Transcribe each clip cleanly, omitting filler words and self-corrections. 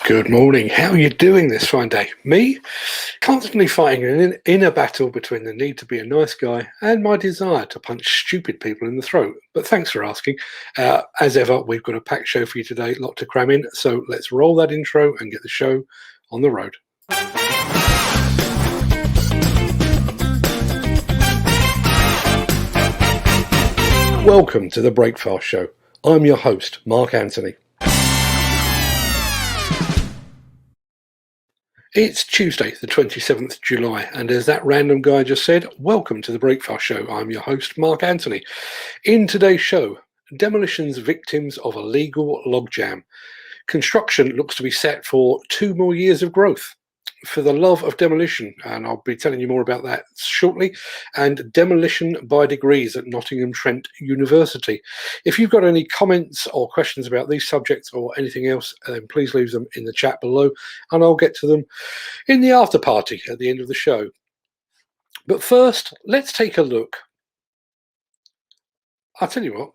Good morning. How are you doing this fine day? Me? Constantly fighting an inner battle between the need to be a nice guy and my desire to punch stupid people in the throat. But thanks for asking. As ever, we've got a packed show for you today, lot to cram in. So let's roll that intro and get the show on the road. Welcome to the Breakfast Show. I'm your host, Mark Anthony. It's Tuesday, the 27th July, and as that random guy just said, welcome to the Breakfast Show. I'm your host, Mark Anthony. In today's show, demolition's victims of a legal logjam. Construction looks to be set for 2 more years of growth. For the love of demolition, and I'll be telling you more about that shortly, and demolition by degrees at Nottingham Trent University. If you've got any comments or questions about these subjects or anything else, then please leave them in the chat below, and I'll get to them in the after party at the end of the show. But first, let's take a look. I'll tell you what,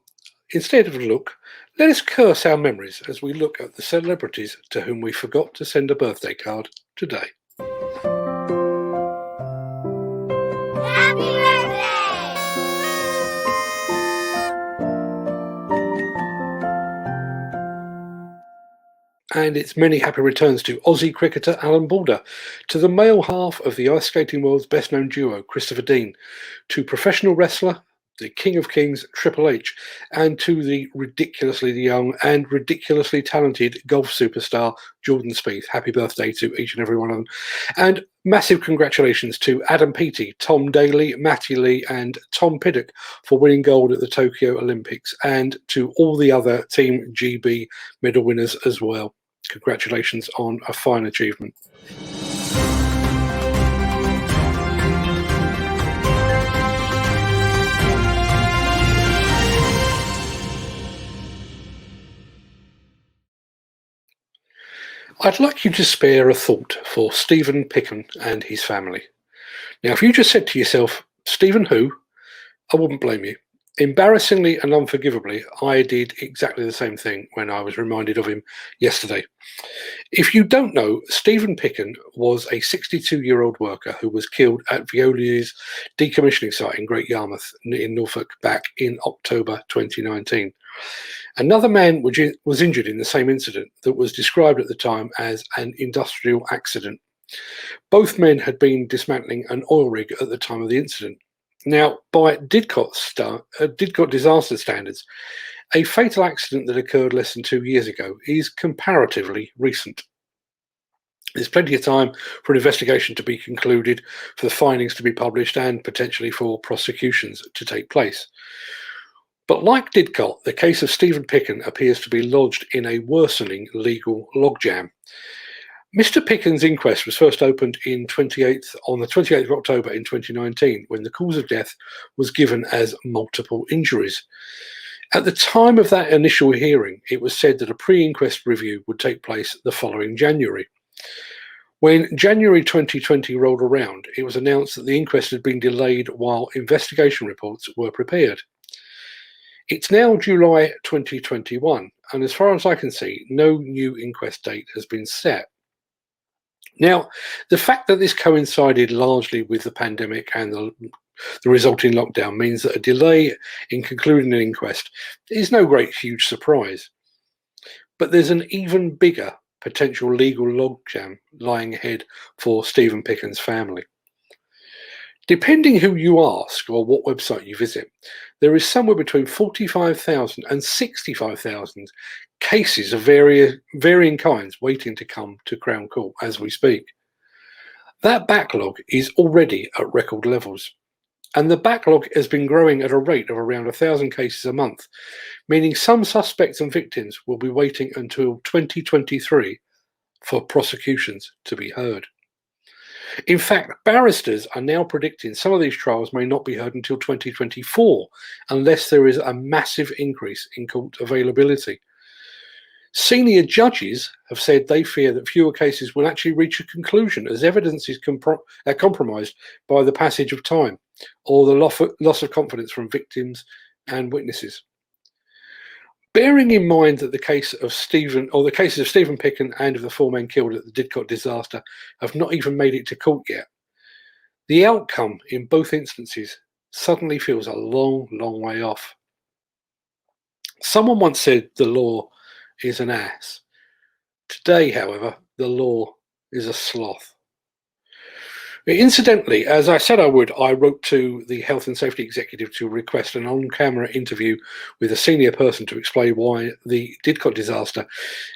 instead of a look, let us curse our memories as we look at the celebrities to whom we forgot to send a birthday card today. Happy birthday! And it's many happy returns to Aussie cricketer Alan Balder, to the male half of the ice skating world's best known duo, Christopher Dean, to professional wrestler, the King of Kings, Triple H, and to the ridiculously young and ridiculously talented golf superstar, Jordan Spieth. Happy birthday to each and every one of them. And massive congratulations to Adam Peaty, Tom Daly, Matty Lee, and Tom Piddock for winning gold at the Tokyo Olympics, and to all the other Team GB medal winners as well. Congratulations on a fine achievement. I'd like you to spare a thought for Stephen Picken and his family. Now, if you just said to yourself, Stephen who? I wouldn't blame you. Embarrassingly and unforgivably, I did exactly the same thing when I was reminded of him yesterday. If you don't know, Stephen Picken was a 62-year-old worker who was killed at Veolia's decommissioning site in Great Yarmouth in Norfolk back in October 2019. Another man was injured in the same incident that was described at the time as an industrial accident. Both men had been dismantling an oil rig at the time of the incident. Now, by Didcot disaster standards, a fatal accident that occurred less than 2 years ago is comparatively recent. There's plenty of time for an investigation to be concluded, for the findings to be published, and potentially for prosecutions to take place. But like Didcot, the case of Stephen Picken appears to be lodged in a worsening legal logjam. Mr. Picken's inquest was first opened on the 28th of October in 2019, when the cause of death was given as multiple injuries. At the time of that initial hearing, it was said that a pre-inquest review would take place the following January. When January 2020 rolled around, it was announced that the inquest had been delayed while investigation reports were prepared. It's now July 2021, and as far as I can see, no new inquest date has been set. Now, the fact that this coincided largely with the pandemic and the resulting lockdown means that a delay in concluding an inquest is no great huge surprise. But there's an even bigger potential legal logjam lying ahead for Stephen Picken's family. Depending who you ask or what website you visit, there is somewhere between 45,000 and 65,000 cases of varying kinds waiting to come to Crown Court as we speak. That backlog is already at record levels, and the backlog has been growing at a rate of around 1,000 cases a month, meaning some suspects and victims will be waiting until 2023 for prosecutions to be heard. In fact, barristers are now predicting some of these trials may not be heard until 2024 unless there is a massive increase in court availability. Senior judges have said they fear that fewer cases will actually reach a conclusion as evidence is compromised by the passage of time or the loss of confidence from victims and witnesses. Bearing in mind that the cases of Stephen Picken and of the 4 men killed at the Didcot disaster have not even made it to court yet, the outcome in both instances suddenly feels a long, long way off. Someone once said the law is an ass. Today, however, the law is a sloth. Incidentally, as I said I would, I wrote to the Health and Safety Executive to request an on-camera interview with a senior person to explain why the Didcot disaster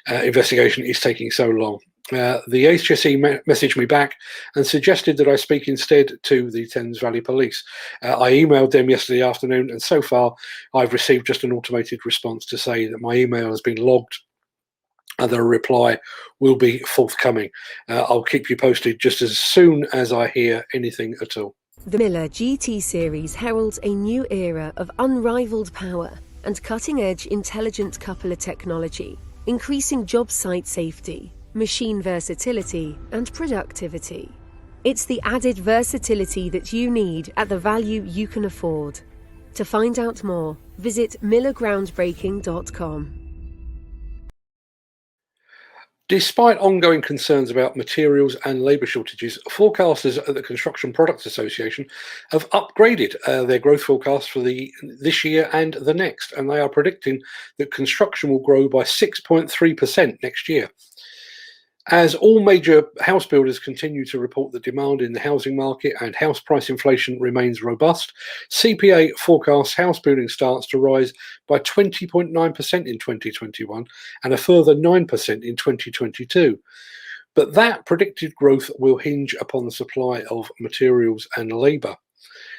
investigation is taking so long. The HSE messaged me back and suggested that I speak instead to the Thames Valley Police. I emailed them yesterday afternoon, and so far I've received just an automated response to say that my email has been logged and the reply will be forthcoming. I'll keep you posted just as soon as I hear anything at all. The Miller GT series heralds a new era of unrivaled power and cutting-edge intelligent coupler technology, increasing job site safety, machine versatility, and productivity. It's the added versatility that you need at the value you can afford. To find out more, visit millergroundbreaking.com. Despite ongoing concerns about materials and labour shortages, forecasters at the Construction Products Association have upgraded their growth forecast for this year and the next, and they are predicting that construction will grow by 6.3% next year. As all major house builders continue to report that demand in the housing market and house price inflation remains robust, CPA forecasts house building starts to rise by 20.9% in 2021 and a further 9% in 2022. But that predicted growth will hinge upon the supply of materials and labour.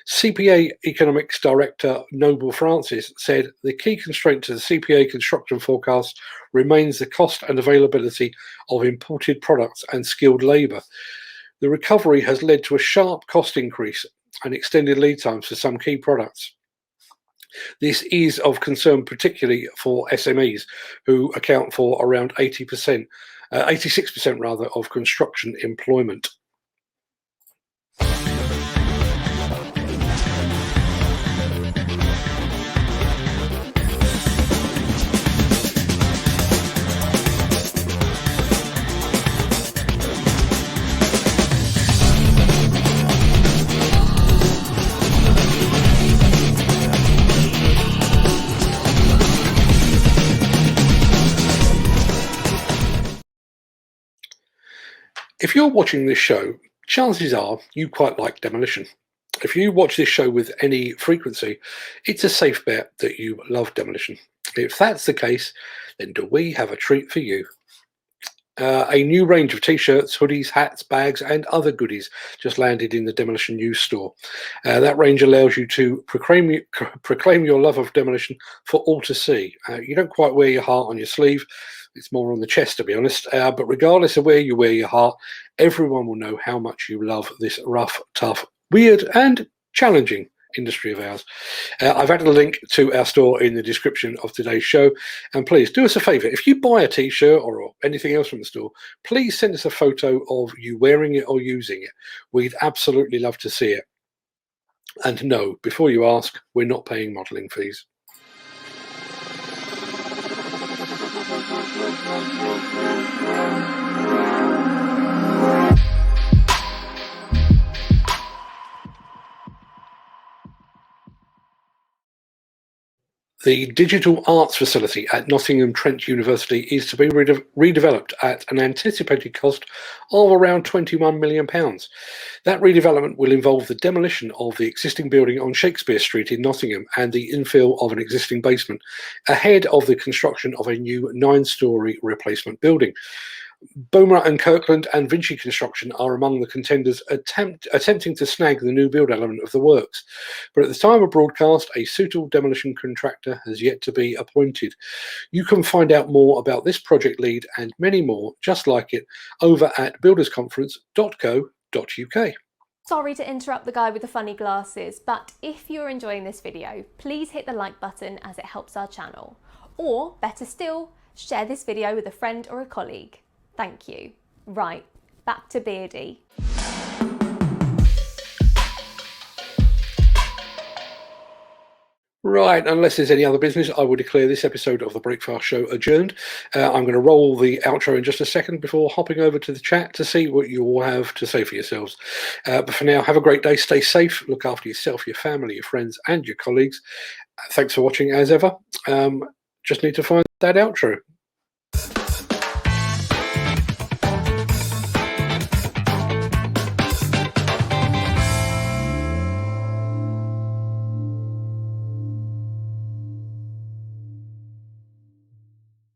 CPA Economics Director Noble Francis said the key constraint to the CPA construction forecast remains the cost and availability of imported products and skilled labour. The recovery has led to a sharp cost increase and extended lead times for some key products. This is of concern particularly for SMEs, who account for around 86% rather, of construction employment. If you're watching this show, chances are you quite like Demolition. If you watch this show with any frequency, it's a safe bet that you love Demolition. If that's the case, then do we have a treat for you? A new range of t-shirts, hoodies, hats, bags and other goodies just landed in the Demolition news store. That range allows you to proclaim your love of Demolition for all to see. You don't quite wear your heart on your sleeve. It's more on the chest, to be honest. But regardless of where you wear your heart, everyone will know how much you love this rough, tough, weird and challenging industry of ours. I've added a link to our store in the description of today's show, and please do us a favour. If you buy a t-shirt or anything else from the store, please send us a photo of you wearing it or using it. We'd absolutely love to see it. And no, before you ask, we're not paying modelling fees. The Digital Arts Facility at Nottingham Trent University is to be redeveloped at an anticipated cost of around £21 million. That redevelopment will involve the demolition of the existing building on Shakespeare Street in Nottingham and the infill of an existing basement, ahead of the construction of a new 9-storey replacement building. Beaumont and Kirkland and Vinci Construction are among the contenders attempting to snag the new build element of the works. But at the time of broadcast, a suitable demolition contractor has yet to be appointed. You can find out more about this project lead and many more just like it over at buildersconference.co.uk. Sorry to interrupt the guy with the funny glasses, but if you're enjoying this video, please hit the like button as it helps our channel. Or, better still, share this video with a friend or a colleague. Thank you. Right, back to Beardy. Right, unless there's any other business, I will declare this episode of the Breakfast Show adjourned. I'm going to roll the outro in just a second before hopping over to the chat to see what you all have to say for yourselves. But for now, have a great day, stay safe, look after yourself, your family, your friends, and your colleagues. Thanks for watching as ever. Just need to find that outro.